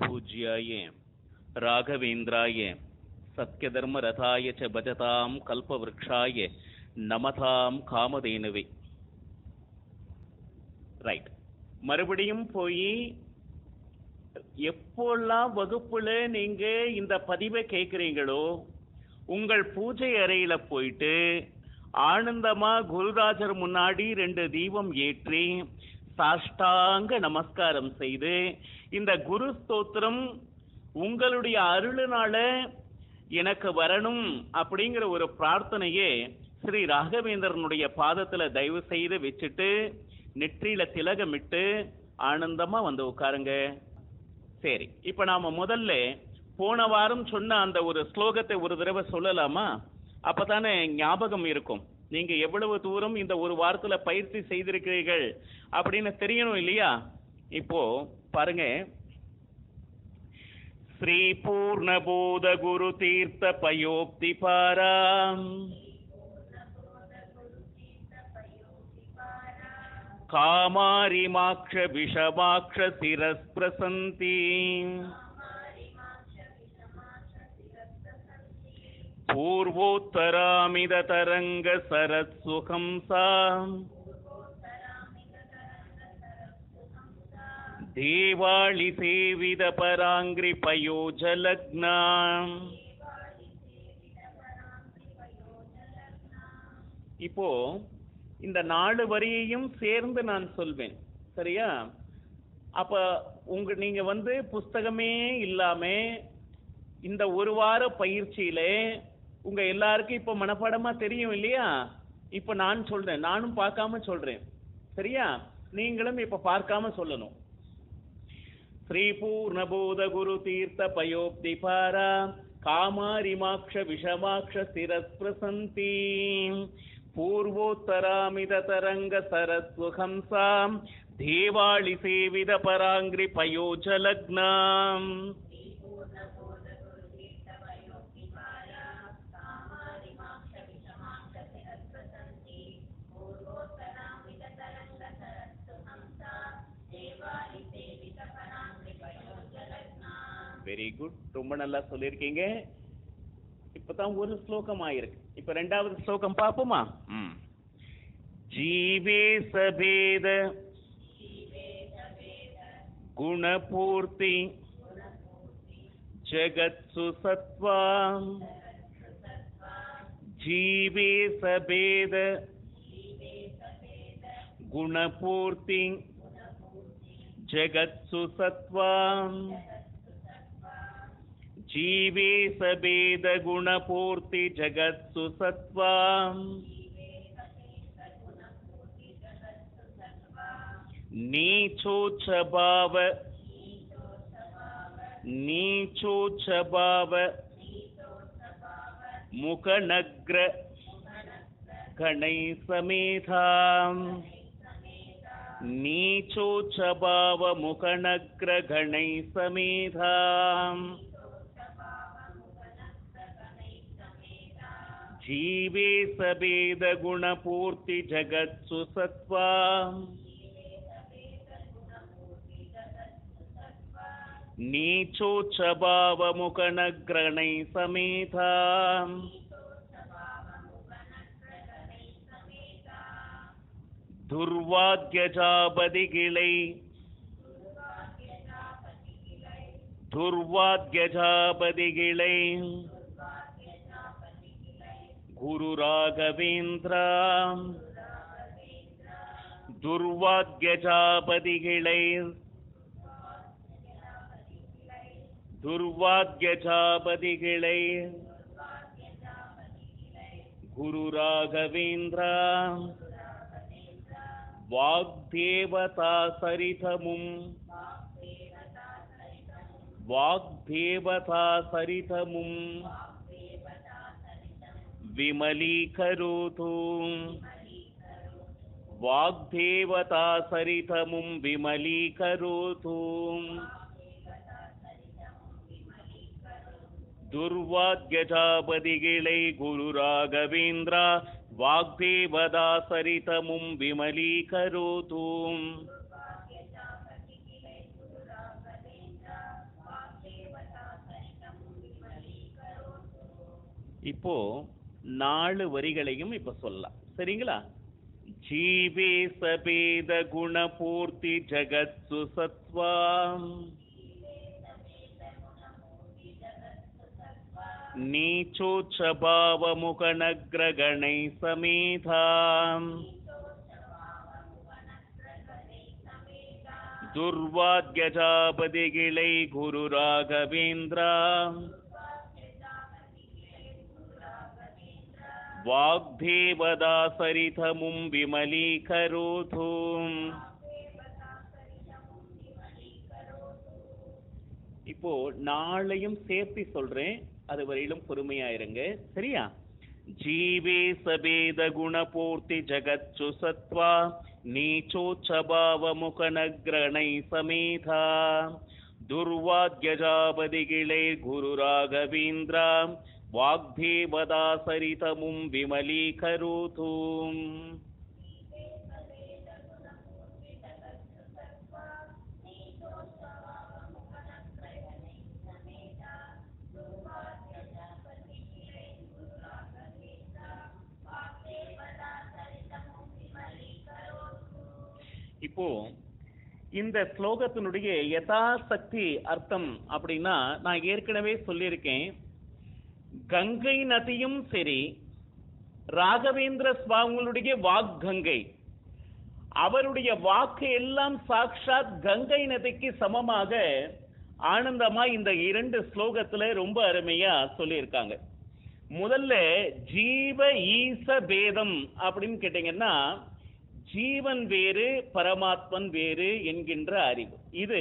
पूज्याय राघवेन्द्राय सत्यधर्मरथाय च भजतां कल्पवृक्षाय नमतां कामधेनुवे. ரைட், மறுபடியும் போய் எப்போல்லாம் வகுப்புல நீங்க இந்த பதிவை கேட்குறீங்களோ உங்கள் பூஜை அறையில போயிட்டு ஆனந்தமா குருராஜர் முன்னாடி 2 தீபம் ஏற்றி சாஷ்டாங்க நமஸ்காரம் செய்து இந்த குரு ஸ்தோத்திரம் உங்களுடைய அருளினால எனக்கு வரணும் அப்படிங்கிற ஒரு பிரார்த்தனையே ஸ்ரீ ராகவேந்திரனுடைய பாதத்துல தயவு செய்து வச்சுட்டு நெற்றியில திலகமிட்டு ஆனந்தமா வந்து உட்காருங்க. சரி, இப்ப நாம முதல்ல போன வாரம் சொன்ன அந்த ஒரு ஸ்லோகத்தை ஒரு தடவை சொல்லலாமா? அப்பதானே ஞாபகம் இருக்கும். நீங்க எவ்வளவு தூரம் இந்த ஒரு வாரத்துல பயிற்சி செய்திருக்கிறீர்கள் அப்படின்னு தெரியணும் இல்லையா? இப்போ பாருங்க, ஸ்ரீ பூர்ணபோத குரு தீர்த்த பயோப்தி பாராம் காமாரிமாக்ஷ விஷமாக்ஷ சிரஸ்பிரசந்தி பூர்வோத்தராமித தரங்க சரத்சுகம்சா தேவாளி சேவித பராங்கிரி பயோஜலக்னா. இப்போ இந்த 4 வரியையும் சேர்ந்து நான் சொல்வேன், சரியா? அப்ப நீங்க புஸ்தகமே இல்லாம இந்த ஒரு வார பயிற்சியில உங்க எல்லாருக்கும் இப்ப மனப்பாடமா தெரியும் இல்லையா? இப்ப நான் சொல்றேன், நானும் பார்க்காம சொல்றேன், சரியா? நீங்களும் இப்ப பார்க்காம சொல்லணும். ஸ்ரீ பூர்ணபோத குரு தீர்த்த பயோப்தி பாரா காமாரிமாக்ஷ விஷமாக்ஷ சிரஸ்பிரசந்தி பூர்வோத்தராமித தரங்க சரஸ்வஹம்சாம் தேவாளி சேவித பராங்கிரி பயோஜலக்னாம். வெரி குட், ரொம்ப நல்லா சொல்லியிருக்கீங்க. இப்பதான் ஒரு ஸ்லோகம் ஆயிருக்கு. இப்ப 2வது ஸ்லோகம் பார்ப்போமா? ஜீவே சபேத குணபூர்த்தி ஜகத்சு சத்வாம். ஜீவே சபேத குணபூர்த்தி ஜகத்சு சத்வாம். ஜீவே சபேத குணபூர்த்தி ஜகத்சு சத்வாம். நீச்சோச்சபாவ முகநக்ர கணை சமேதாம். நீச்சோச்சபாவ முகநக்ர கணை சமேதாம். ஜீவே சபேத குணபூர்த்தி ஜகத்சு சத்வாம். நீச்சோச்சபாவ முகநக்ரணை சமேதாம். துர்வாத்யஜாபதிகிளை குரு ராகவேந்திரா. துர்வாத்யஜாபதிகிளை குரு ராகவேந்திரா. வாக்தேவதா சரிதமும் விமலீகரோது. வாக்தேவதா சரிதமும் விமலீகரோது. துர்வாத்யஜாபதிகிளை குரு ராகவேந்திரா வாக்தேவதா சரிதமும் விமலீகரோது. இப்போ 4 வரிகளையும் இப்ப சொல்லலாம், சரிங்களா? ஜீவே சபேத குணபூர்த்தி ஜகத்சு சத்வாம் நீச்சோச்சபாவ முகநக்ரகணை சமேதாம் துர்வாத்யஜாபதிகிளை குரு ராகவேந்திரா வாக்தேவதாசரிதமும் விமலீகரோதும். இப்போ நாளையும் சேர்த்து சொல்றேன், அது வரையிலும் பொறுமையா இருங்க, சரியா? ஜீவே சபேத குணபூர்த்தி ஜகத்சு சத்வா நீச்சோச்சபாவ முகநக்ரணை சமேதா துர்வாத்யஜாபதிகிளை குரு ராகவேந்திரா வாக்தேவதாசரிதமும் விமலீகரோதும். இப்போ இந்த ஸ்லோகத்தினுடைய யதாசக்தி அர்த்தம் அப்படின்னா, நான் ஏற்கனவே சொல்லியிருக்கேன், கங்கை நதியும் சரி, ராகவேந்திர சுவாமிகளுடைய வாக்கங்கை, அவருடைய வாக்கு எல்லாம் சாக்ஷாத் கங்கை நதிக்கு சமமாக ஆனந்தமா இந்த 2 ஸ்லோகத்துல ரொம்ப அருமையா சொல்லியிருக்காங்க. முதல்ல ஜீவ ஈச பேதம் அப்படின்னு கேட்டீங்கன்னா, ஜீவன் வேறு பரமாத்மன் வேறு என்கின்ற அறிவு. இது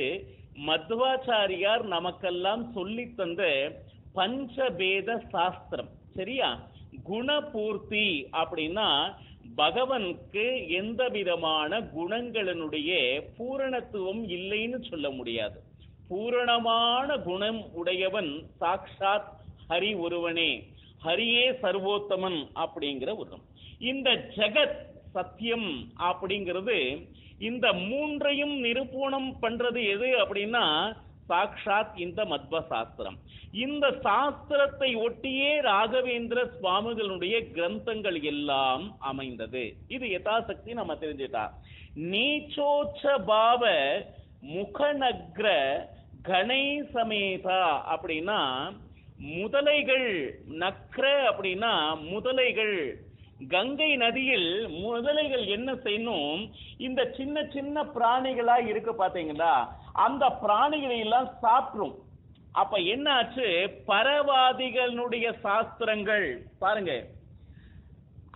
மத்வாச்சாரியார் நமக்கெல்லாம் சொல்லி தந்த பஞ்சபேத சாஸ்திரம், சரியா? குணபூர்த்தி அப்படின்னா பகவனுக்கு எந்த விதமான குணங்களினுடைய பூரணத்துவம் இல்லைன்னு சொல்ல முடியாது. பூரணமான குணம் உடையவன் சாக்ஷாத் ஹரி ஒருவனே, ஹரியே சர்வோத்தமன் அப்படிங்கிற ஒரு. இந்த ஜெகத் சத்தியம் அப்படிங்கிறது இந்த 3ஐயும் நிரூபணம் பண்றது எது அப்படின்னா சாக்ஷாத் இந்த மத்வ சாஸ்திரம். இந்த சாஸ்திரத்தை ஒட்டியே ராகவேந்திர சுவாமிகளுடைய கிரந்தங்கள் எல்லாம் அமைந்தது. இது யதாசக்தி நம்ம தெரிஞ்சுட்டா. நீச்சோச்ச பாவ முகநக்ர கணை சமேதா அப்படின்னா முதலைகள், நக்ர அப்படின்னா முதலைகள். கங்கை நதியில் முதலைகள் என்ன செய்யணும், இந்த சின்ன சின்ன பிராணிகளா இருக்கு பாத்தீங்களா, அந்த பிராணிகளை எல்லாம் சாப்பிடும். அப்ப என்ன ஆச்சு, பரவாதிகளுடைய சாஸ்திரங்கள் பாருங்க,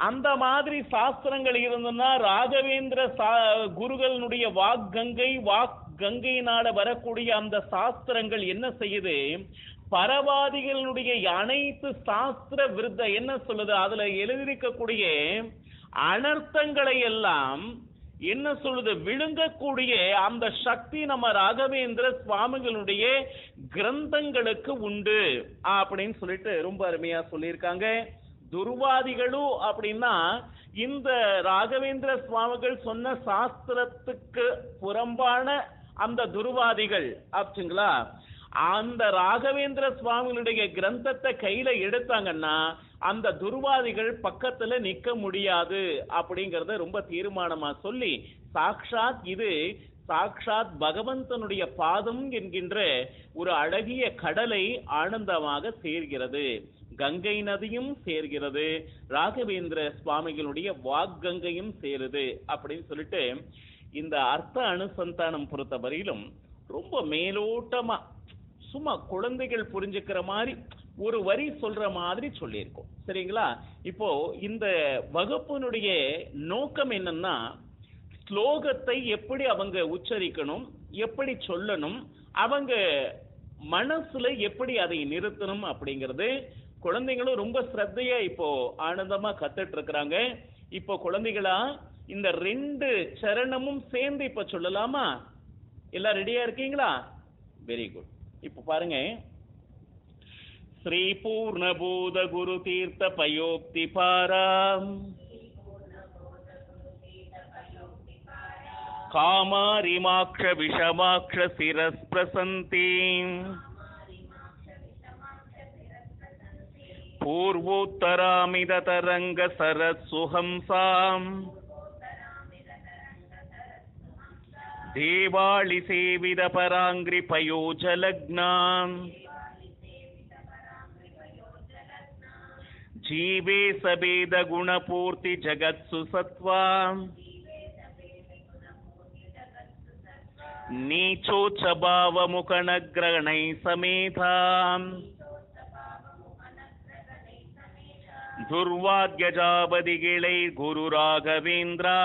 அந்த மாதிரி சாஸ்திரங்கள் இருந்ததுன்னா ராகவேந்திர குருகளுடைய வாக் கங்கையினால வரக்கூடிய அந்த சாஸ்திரங்கள் என்ன செய்யுது, பரவாதிகளுடைய அனைத்து சாஸ்திர விருத்த என்ன சொல்லுது, அதுல எழுதியிருக்கக்கூடிய அனர்த்தங்களை எல்லாம் என்ன சொல்லுது, விழுங்கக்கூடிய அந்த சக்தி நம்ம ராகவேந்திர சுவாமிகளுடைய கிரந்தங்களுக்கு உண்டு அப்படின்னு சொல்லிட்டு ரொம்ப அருமையா சொல்லியிருக்காங்க. துர்வாதிகளும் அப்படின்னா இந்த ராகவேந்திர சுவாமிகள் சொன்ன சாஸ்திரத்துக்கு புறம்பான அந்த துர்வாதிகள் ஆச்சுங்களா, அந்த ராகவேந்திர சுவாமிகளுடைய கிரந்தத்தை கையில எடுத்தாங்கன்னா அந்த துர்வாதிகள் பக்கத்துல நிக்க முடியாது அப்படிங்கறத ரொம்ப தீர்மானமா சொல்லி, சாக்ஷாத் இது சாக்ஷாத் பகவந்தனுடைய பாதம் என்கின்ற ஒரு அழகிய கடலை ஆனந்தமாக சேர்கிறது. கங்கை நதியும் சேர்கிறது, ராகவேந்திர சுவாமிகளுடைய வாக்கங்கையும் சேருது அப்படின்னு சொல்லிட்டு இந்த அர்த்த அனுசந்தானம் பொறுத்த வரையிலும் ரொம்ப மேலோட்டமா சும்மா குழந்தைகள் புரிஞ்சுக்கிற மாதிரி ஒரு வரி சொல்ற மாதிரி சொல்லியிருக்கோம், சரிங்களா? இப்போ இந்த வகுப்பினுடைய நோக்கம் என்னன்னா, ஸ்லோகத்தை எப்படி அவங்க உச்சரிக்கணும், எப்படி சொல்லணும், அவங்க மனசுல எப்படி அதை நிறுத்தணும் அப்படிங்கிறது குழந்தைங்களும் ரொம்ப ஸ்ரத்தையா இப்போ ஆனந்தமா கத்துட்டு இருக்கிறாங்க. இப்போ குழந்தைகளா இந்த 2 சரணமும் சேர்ந்து இப்ப சொல்லலாமா? எல்லாம் ரெடியா இருக்கீங்களா? Very good. இப்ப பாருங்க, ஸ்ரீ பூர்ணபூத குரு தீர்த்த பயோக்தி பாராம் காமாரிமாக்ஷ விஷமாக்ஷ சிரஸ் பிரசந்தி பூர்வோத்தராமித தரங்க சரசுஹம்சாம் தேவாளி சேவித பராங்கிரி பயோஜலக்னாம் ஜீவே சபேத குணபூர்த்தி ஜகத்சு சத்வாம் நீச்சோச்சபாவ முகணக்ரணை சமேதாம் துர்வாத்யஜாபதிகிளை குரு ராகவேந்திரா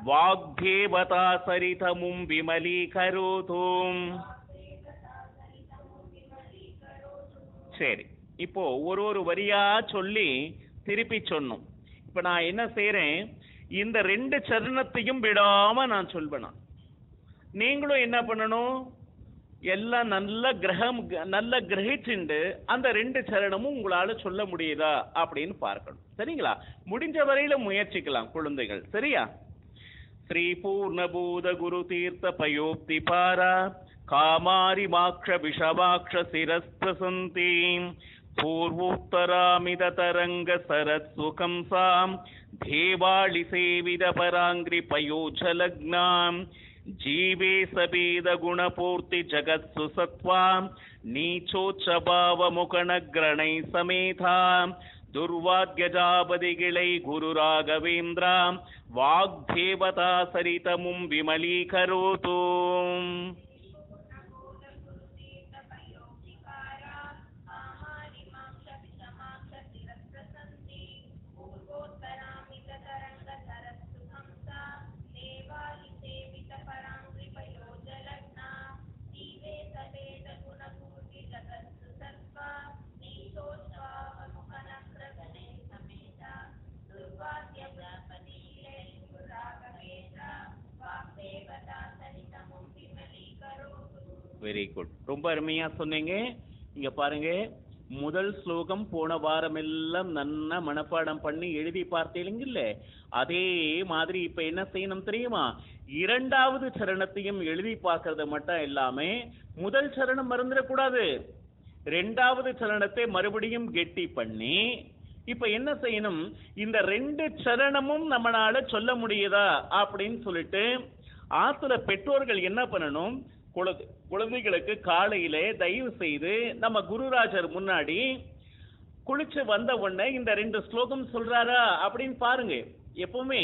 வாக்தேவதா சரிதமும் விமலீகரோதும். சரி, இப்போ ஒரு வரியா சொல்லி திருப்பி சொன்னோம். இப்ப நான் என்ன செய்யறேன், இந்த 2 சரணத்தையும் விடாம நான் சொல்வேன். நீங்களும் என்ன பண்ணணும், எல்லாம் நல்ல கிரகிச்சுண்டு அந்த 2 சரணமும் உங்களால சொல்ல முடியுதா அப்படின்னு பார்க்கணும். சரிங்களா? முடிஞ்ச வரையில முயற்சிக்கலாம் குழந்தைகள். சரியா? ஸ்ரீ பூர்ணபூத குரு தீர்த்த பயோப்தி பாரா காமாரி மாக்ஷ விஷமாக்ஷ சிரஸ்பிரசந்தி பூர்வோத்தராமித தரங்க சரத் சுகம்சாம் தேவாளி சேவித பராங்கிரி பயோஜலக்னாம் ஜீவே சபேத குணபூர்த்தி ஜகத்சு சத்வாம் நீச்சோச்சபாவ முகணக்ரணை சமேதாம் துர்வாத்யஜாபதிகிளை குரு ராகவேந்திராம் வாக்தேவதா சரிதமும் விமலீகரோதும். வெரி குட், ரொம்ப அருமையா சொன்னீங்க. இங்க பாருங்க, முதல் ஸ்லோகம் போன வாரம் எல்லாம் நன்னா மனப்பாடம் பண்ணி எழுதி பார்த்தீங்கல்ல, அதே மாதிரி இப்ப என்ன செய்யணும் தெரியுமா, 2வது சரணத்தையும் எழுதி பார்க்கறது மட்டும் இல்லாம முதல் சரணம் மறந்துடக்கூடாது. 2வது சரணத்தை மறுபடியும் கெட்டி பண்ணி இப்ப என்ன செய்யணும், இந்த 2 சரணமும் நம்மளால சொல்ல முடியுதா அப்படின்னு சொல்லிட்டு ஆத்துல பெற்றோர்கள் என்ன பண்ணணும், குழந்தைகளுக்கு காலையிலே தயவு செய்து நம்ம குருராஜர் முன்னாடி குளிச்சு வந்த உடனே இந்த 2 ஸ்லோகம் சொல்றாரா அப்படின்னு பாருங்க. எப்பவுமே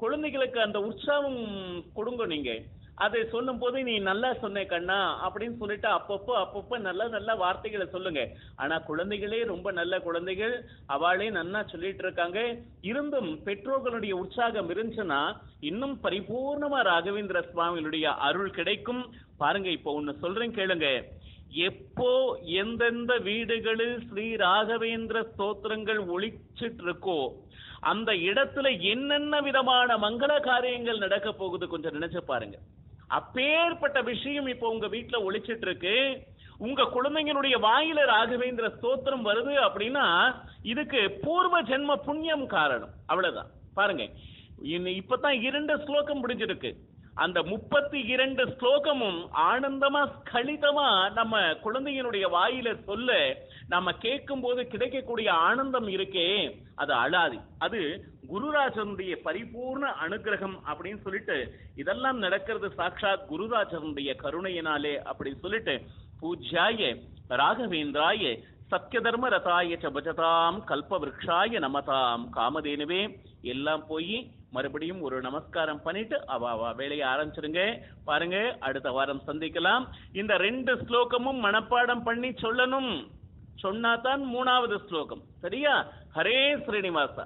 குழந்தைகளுக்கு அந்த உற்சாகம் கொடுங்க. நீங்க அதை சொல்லும் போது நீ நல்லா சொன்ன கண்ணா அப்படின்னு சொல்லிட்டு அப்பப்போ நல்ல வார்த்தைகளை சொல்லுங்க. ஆனா குழந்தைகளே ரொம்ப நல்ல குழந்தைகள், அவளே நன்னா சொல்லிட்டு இருக்காங்க. இருந்தும் பெற்றோர்களுடைய உற்சாகம் இருந்துச்சுன்னா இன்னும் பரிபூர்ணமா ராகவேந்திர சுவாமிகளுடைய அருள் கிடைக்கும். பாருங்க, இப்ப ஒண்ணு சொல்றேன் கேளுங்க. எப்போ எந்தெந்த வீடுகளில் ஸ்ரீ ராகவேந்திர ஸ்தோத்திரங்கள் ஒழிச்சிட்டு இருக்கோ அந்த இடத்துல என்னென்ன விதமான மங்கள காரியங்கள் நடக்க போகுது கொஞ்சம் நினைச்சு பாருங்க. அப்பேற்பட்ட விஷயம் இப்போ உங்க வீட்டுல ஒழிச்சிட்டு இருக்கு. உங்க குழந்தைங்களுடைய வாயில ராகவேந்திர ஸ்தோத்திரம் வருது அப்படின்னா இதுக்கு பூர்வ ஜென்ம புண்ணியம் காரணம். அவ்வளவுதான். பாருங்க, இப்பதான் 2 ஸ்லோகம் முடிஞ்சிருக்கு. அந்த 32 ஸ்லோகமும் ஆனந்தமா ஸ்கலிதமா நம்ம குழந்தைகளுடைய வாயில சொல்ல நம்ம கேட்கும் போது கிடைக்கக்கூடிய ஆனந்தம் இருக்கே, அது அழாது. அது குருராஜனுடைய பரிபூர்ண அனுகிரகம் அப்படின்னு சொல்லிட்டு இதெல்லாம் நடக்கிறது சாட்சாத் குருராஜனுடைய கருணையினாலே அப்படின்னு சொல்லிட்டு பூஜ்யாய ராகவேந்திராய சத்ய தர்ம ரதாய பஜதாம் கல்ப விருக்ஷாய நமதாம் காமதேனுவே எல்லாம் போய் மறுபடியும் ஒரு நமஸ்காரம் பண்ணிட்டு அவ வேலையை ஆரம்பிச்சிருங்க. பாருங்க, அடுத்த வாரம் சந்திக்கலாம். இந்த 2 ஸ்லோகமும் மனப்பாடம் பண்ணி சொல்லணும். சொன்னாதான் 3வது ஸ்லோகம். சரியா? ஹரே ஸ்ரீனிவாசா.